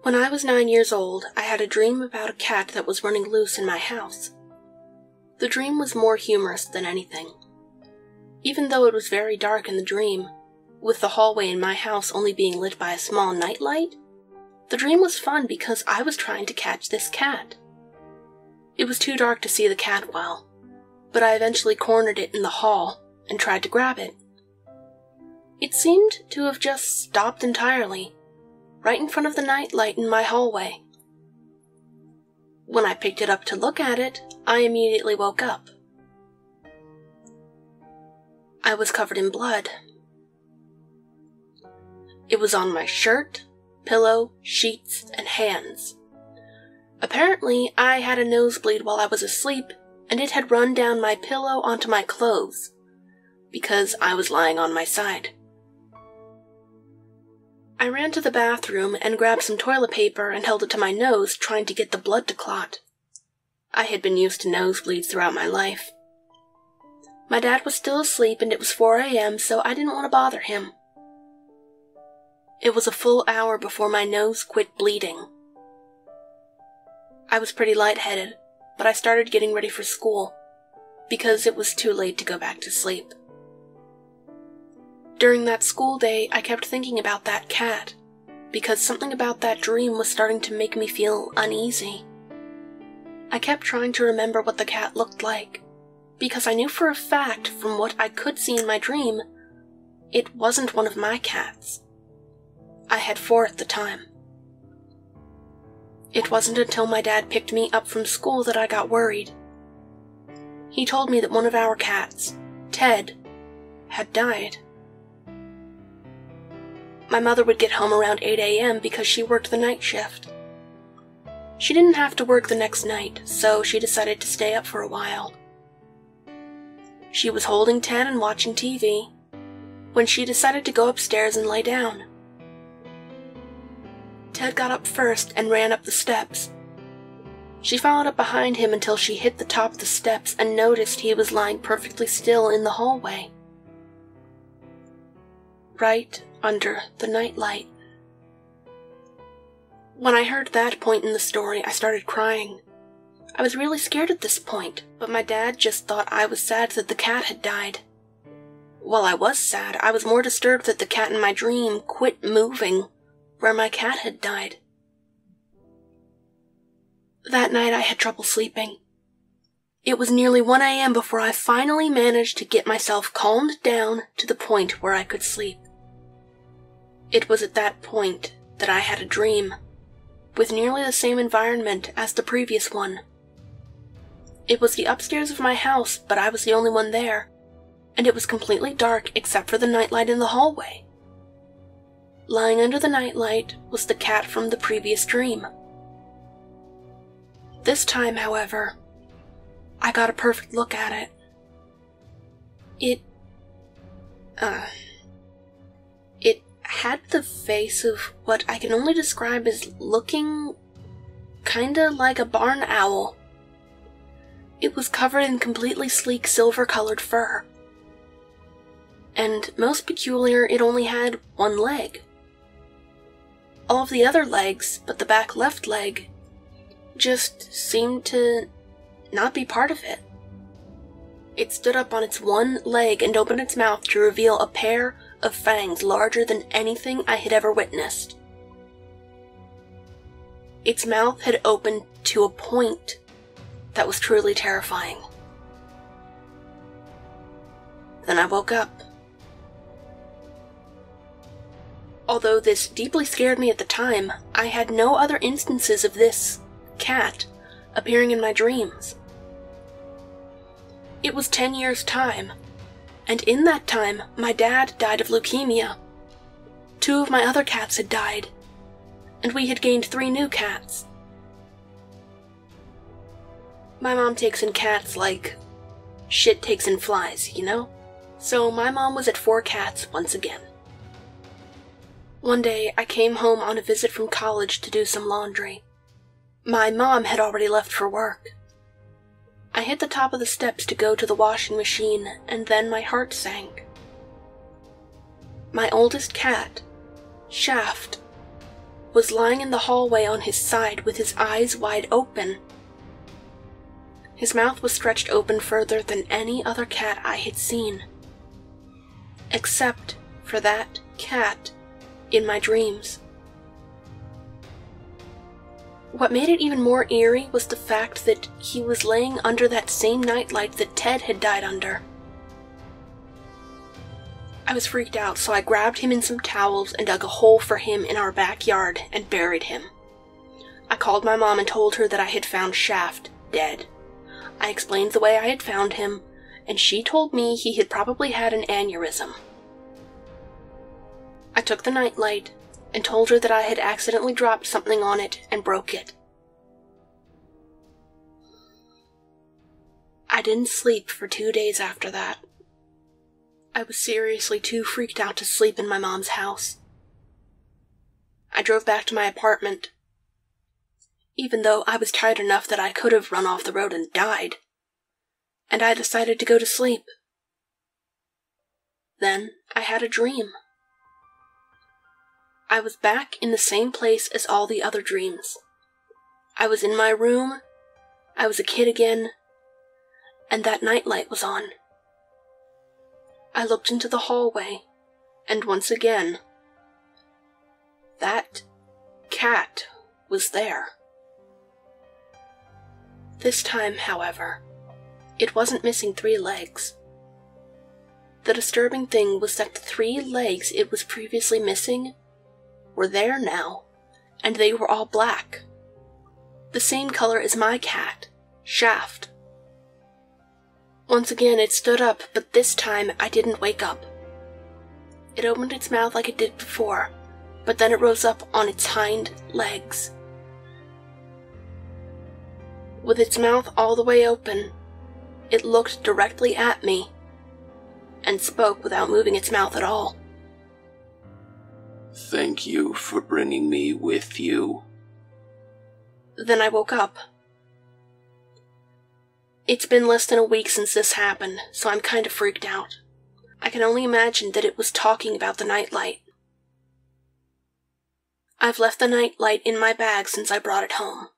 When I was 9 years old, I had a dream about a cat that was running loose in my house. The dream was more humorous than anything. Even though it was very dark in the dream, with the hallway in my house only being lit by a small nightlight, the dream was fun because I was trying to catch this cat. It was too dark to see the cat well, but I eventually cornered it in the hall and tried to grab it. It seemed to have just stopped entirely, right in front of the nightlight in my hallway. When I picked it up to look at it, I immediately woke up. I was covered in blood. It was on my shirt, pillow, sheets, and hands. Apparently, I had a nosebleed while I was asleep, and it had run down my pillow onto my clothes, because I was lying on my side. I ran to the bathroom and grabbed some toilet paper and held it to my nose, trying to get the blood to clot. I had been used to nosebleeds throughout my life. My dad was still asleep and it was 4 a.m., so I didn't want to bother him. It was a full hour before my nose quit bleeding. I was pretty lightheaded, but I started getting ready for school, because it was too late to go back to sleep. During that school day, I kept thinking about that cat, because something about that dream was starting to make me feel uneasy. I kept trying to remember what the cat looked like, because I knew for a fact from what I could see in my dream, it wasn't one of my cats. I had 4 at the time. It wasn't until my dad picked me up from school that I got worried. He told me that one of our cats, Ted, had died. My mother would get home around 8 a.m. because she worked the night shift. She didn't have to work the next night, so she decided to stay up for a while. She was holding Ted and watching TV when she decided to go upstairs and lay down. Ted got up first and ran up the steps. She followed up behind him until she hit the top of the steps and noticed he was lying perfectly still in the hallway, right under the nightlight. When I heard that point in the story, I started crying. I was really scared at this point, but my dad just thought I was sad that the cat had died. While I was sad, I was more disturbed that the cat in my dream quit moving where my cat had died. That night I had trouble sleeping. It was nearly 1 a.m. before I finally managed to get myself calmed down to the point where I could sleep. It was at that point that I had a dream, with nearly the same environment as the previous one. It was the upstairs of my house, but I was the only one there, and it was completely dark except for the nightlight in the hallway. Lying under the nightlight was the cat from the previous dream. This time, however, I got a perfect look at it. It had the face of what I can only describe as looking kinda like a barn owl. It was covered in completely sleek silver-colored fur. And most peculiar, it only had 1 leg. All of the other legs, but the back left leg, just seemed to not be part of it. It stood up on its 1 leg and opened its mouth to reveal a pair of fangs larger than anything I had ever witnessed. Its mouth had opened to a point that was truly terrifying. Then I woke up. Although this deeply scared me at the time, I had no other instances of this cat appearing in my dreams. It was 10 years' time, and in that time, my dad died of leukemia. 2 of my other cats had died, and we had gained 3 new cats. My mom takes in cats like shit takes in flies, you know? So my mom was at 4 cats once again. One day, I came home on a visit from college to do some laundry. My mom had already left for work. I hit the top of the steps to go to the washing machine, and then my heart sank. My oldest cat, Shaft, was lying in the hallway on his side with his eyes wide open. His mouth was stretched open further than any other cat I had seen, except for that cat in my dreams. What made it even more eerie was the fact that he was laying under that same nightlight that Ted had died under. I was freaked out, so I grabbed him in some towels and dug a hole for him in our backyard and buried him. I called my mom and told her that I had found Shaft dead. I explained the way I had found him, and she told me he had probably had an aneurysm. I took the nightlight and told her that I had accidentally dropped something on it and broke it. I didn't sleep for 2 days after that. I was seriously too freaked out to sleep in my mom's house. I drove back to my apartment, even though I was tired enough that I could have run off the road and died, and I decided to go to sleep. Then I had a dream. I was back in the same place as all the other dreams. I was in my room, I was a kid again, and that nightlight was on. I looked into the hallway, and once again, that cat was there. This time, however, it wasn't missing 3 legs. The disturbing thing was that the 3 legs it was previously missing were there now, and they were all black. The same color as my cat, Shaft. Once again it stood up, but this time I didn't wake up. It opened its mouth like it did before, but then it rose up on its hind legs. With its mouth all the way open, it looked directly at me and spoke without moving its mouth at all. Thank you for bringing me with you. Then I woke up. It's been less than a week since this happened, so I'm kind of freaked out. I can only imagine that it was talking about the nightlight. I've left the nightlight in my bag since I brought it home.